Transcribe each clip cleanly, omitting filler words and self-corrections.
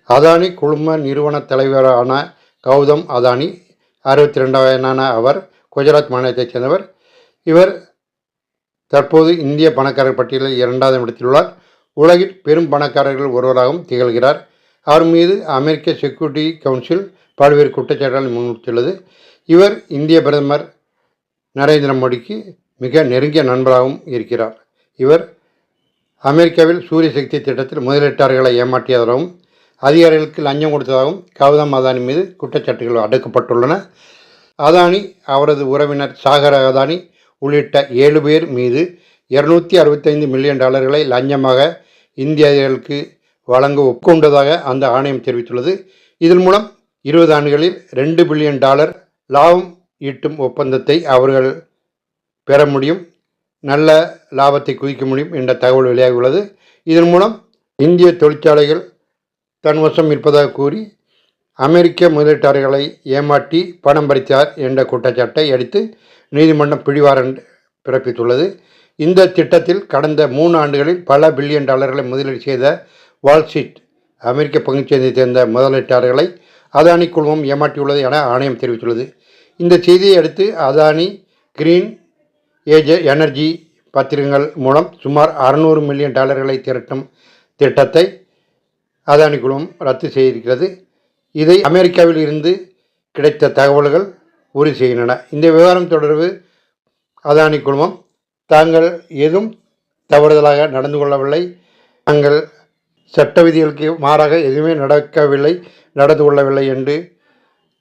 அதானி குழும நிறுவன தலைவரான கௌதம் அதானி 62 வயதான அவர் குஜராத் மாநிலத்தைச் சேர்ந்தவர். இவர் தற்போது இந்திய பணக்காரர் பட்டியலில் 2வது இடத்தில் உள்ளார். உலகில் பெரும் பணக்காரர்கள் ஒருவராகவும் திகழ்கிறார். அவர் மீது அமெரிக்க செக்யூரிட்டி கவுன்சில் பல்வேறு குற்றச்சாட்டுகளை முன்னிறுத்தியுள்ளது. இவர் இந்திய பிரதமர் நரேந்திர மோடிக்கு மிக நெருங்கிய நண்பராகவும் இருக்கிறார். இவர் அமெரிக்காவில் சூரிய சக்தி திட்டத்தில் முதலீட்டாளர்களை ஏமாற்றியதாகவும் அதிகாரிகளுக்கு லஞ்சம் கொடுத்ததாகவும் கௌதம் அதானி மீது குற்றச்சாட்டுகள் அடுக்கப்பட்டுள்ளன. அதானி, அவரது உறவினர் சாகர் அதானி உள்ளிட்ட 7 பேர் மீது $265 மில்லியன் லஞ்சமாக இந்திய அதிகாரிகளுக்கு வழங்க ஒப்புக்கொண்டதாக அந்த ஆணையம் தெரிவித்துள்ளது. இதன் மூலம் 20 ஆண்டுகளில் $2 பில்லியன் லாபம் ஈட்டும் ஒப்பந்தத்தை அவர்கள் பெற முடியும், நல்ல லாபத்தை குவிக்க முடியும் என்ற தகவல் வெளியாகியுள்ளது. இதன் மூலம் இந்திய தொழிற்சாலைகள் தன்வசம் இருப்பதாக கூறி அமெரிக்க முதலீட்டாளர்களை ஏமாற்றி பணம் பறித்தார் என்ற குற்றச்சாட்டை அடுத்து நீதிமன்றம் பிடிவாரண்ட் பிறப்பித்துள்ளது. இந்த திட்டத்தில் கடந்த 3 ஆண்டுகளில் பல பில்லியன் டாலர்களை முதலீடு செய்த வால்ஸ்ட்ரீட் அமெரிக்க பங்குச்சந்தையை சேர்ந்த முதலீட்டாளர்களை அதானி குழுமம் ஏமாற்றியுள்ளது என ஆணையம் தெரிவித்துள்ளது. இந்த செய்தியை அடுத்து அதானி கிரீன் ஏஜ் எனர்ஜி பத்திரங்கள் மூலம் சுமார் $600 மில்லியன் திரட்டும் திட்டத்தை அதானி குழுமம் ரத்து செய்திருக்கிறது. இதை அமெரிக்காவில் இருந்து கிடைத்த தகவல்கள் உறுதி செய்கின்றன. இந்த விவகாரம் தொடர்பு அதானி குழுமம் தாங்கள் எதுவும் தவறுதலாக நடந்து கொள்ளவில்லை, தாங்கள் சட்ட விதிகளுக்கு மாறாக எதுவுமே நடந்து கொள்ளவில்லை என்று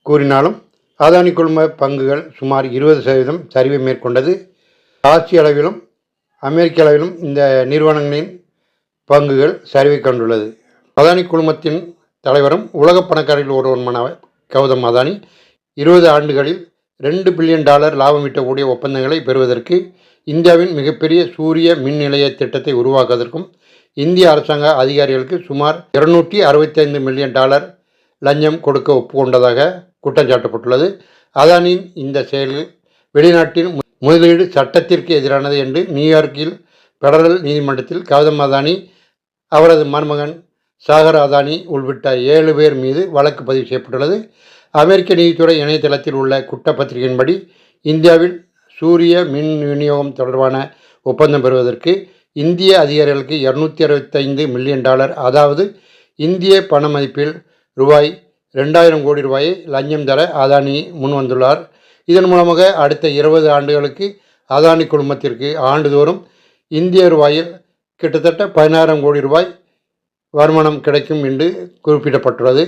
கூறினாலும் அதானி குழும பங்குகள் சுமார் 20% சரிவை மேற்கொண்டது. ஆசிய அளவிலும் அமெரிக்க அளவிலும் இந்த நிறுவனங்களின் பங்குகள் சரிவை கண்டுள்ளது. அதானி குழுமத்தின் தலைவரும் உலக பணக்காரர்கள் ஒருவருமான கௌதம் அதானி 20 ஆண்டுகளில் $2 பில்லியன் லாபம் ஈட்டக்கூடிய ஒப்பந்தங்களை பெறுவதற்கு இந்தியாவின் மிகப்பெரிய சூரிய மின் நிலைய திட்டத்தை உருவாக்குவதற்கும் இந்திய அரசாங்க அதிகாரிகளுக்கு சுமார் $265 மில்லியன் லஞ்சம் கொடுக்க ஒப்புக்கொண்டதாக குற்றம் சாட்டப்பட்டுள்ளது. அதானியின் இந்த செயலில் வெளிநாட்டின் முதலீடு சட்டத்திற்கு எதிரானது என்று நியூயார்க்கில் பெடரல் நீதிமன்றத்தில் கௌதம் அதானி, அவரது மருமகன் சாகர் அதானி உள்பட 7 பேர் மீது வழக்கு பதிவு செய்யப்பட்டுள்ளது. அமெரிக்க நீதித்துறை இணையதளத்தில் உள்ள குற்றப்பத்திரிகையின்படி இந்தியாவில் சூரிய மின் விநியோகம் தொடர்பான ஒப்பந்தம் பெறுவதற்கு இந்திய அதிகாரிகளுக்கு $265 மில்லியன், அதாவது இந்திய பண மதிப்பில் ₹2000 கோடி லஞ்சம் தர அதானி முன்வந்துள்ளார். இதன் மூலமாக அடுத்த 20 ஆண்டுகளுக்கு அதானி குழுமத்திற்கு ஆண்டுதோறும் இந்திய ரூபாயில் கிட்டத்தட்ட $10000 கோடி வருமானம் கிடைக்கும் என்று குறிப்பிடப்பட்டுள்ளது.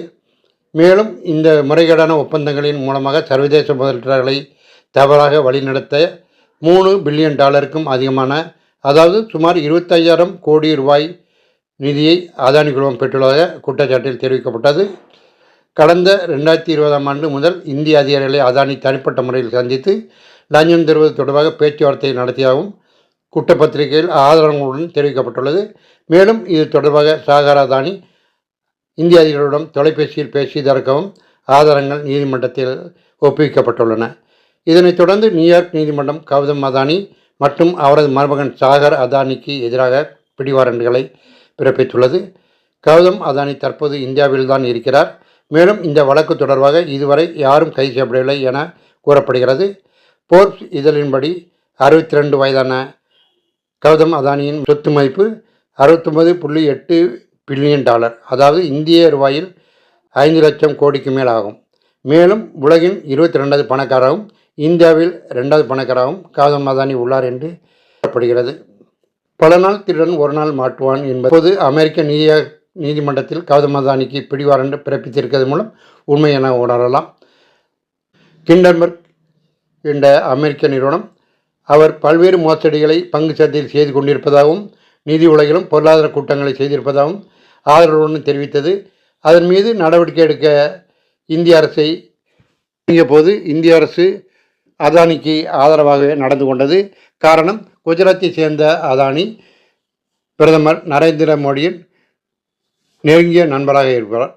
மேலும் இந்த முறைகேடான ஒப்பந்தங்களின் மூலமாக சர்வதேச முதலீட்டாளர்களை தவறாக வழிநடத்த $3 பில்லியன் அதிகமான, அதாவது சுமார் 25,000 கோடி நிதியை அதானி குழுமம் பெற்றுள்ளதாக குற்றச்சாட்டில் தெரிவிக்கப்பட்டது. கடந்த 2020ஆம் ஆண்டு முதல் இந்திய அதிகாரிகளை அதானி தனிப்பட்ட முறையில் சந்தித்து லஞ்சம் தருவது தொடர்பாக பேச்சுவார்த்தை நடத்தியதாகவும் குற்றப்பத்திரிகையில் ஆதாரங்களுடன் தெரிவிக்கப்பட்டுள்ளது. மேலும் இது தொடர்பாக சாகர் அதானி இந்திய அதிகாரிகளிடம் தொலைபேசியில் பேசியதற்காகவும் ஆதாரங்கள் நீதிமன்றத்தில் ஒப்புவிக்கப்பட்டுள்ளன. இதனைத் தொடர்ந்து நியூயார்க் நீதிமன்றம் கௌதம் அதானி மற்றும் அவரது மருமகன் சாகர் அதானிக்கு எதிராக பிடிவாரண்டுகளை பிறப்பித்துள்ளது. கௌதம் அதானி தற்போது இந்தியாவில்தான் இருக்கிறார். மேலும் இந்த வழக்கு தொடர்பாக இதுவரை யாரும் கைது செய்யப்படவில்லை என கூறப்படுகிறது. போர்ப்ஸ் இதழின்படி 62 வயதான கௌதம் அதானியின் சொத்து மதிப்பு $69.8 பில்லியன், அதாவது இந்திய ரூபாயில் 5 லட்சம் கோடிக்கு மேல் ஆகும். மேலும் உலகின் 22வது பணக்காரராகவும் இந்தியாவில் 2வது பணக்காரராகவும் கௌதம் அதானி உள்ளார் என்று கூறப்படுகிறது. பல நாள் திருடன் ஒரு நாள் மாட்டுவான் என்பது அமெரிக்க நீதிமன்றத்தில் கௌதம் அதானிக்கு பிடிவாரண்ட் பிறப்பித்திருக்கிறது மூலம் உண்மை என உணரலாம். கிண்டன்பர்க் என்ற அமெரிக்க நிறுவனம் அவர் பல்வேறு மோசடிகளை பங்கு சந்தையில் செய்து கொண்டிருப்பதாகவும் நிதி உலகிலும் பொருளாதார கூட்டங்களை செய்திருப்பதாகவும் ஆதரவுடன் தெரிவித்தது. அதன் மீது நடவடிக்கை எடுக்க இந்திய அரசை போது இந்திய அரசு அதானிக்கு ஆதரவாகவே நடந்து கொண்டது. காரணம், குஜராத்தை சேர்ந்த அதானி பிரதமர் நரேந்திர மோடியின் நெருங்கிய நண்பராக இருப்பார்.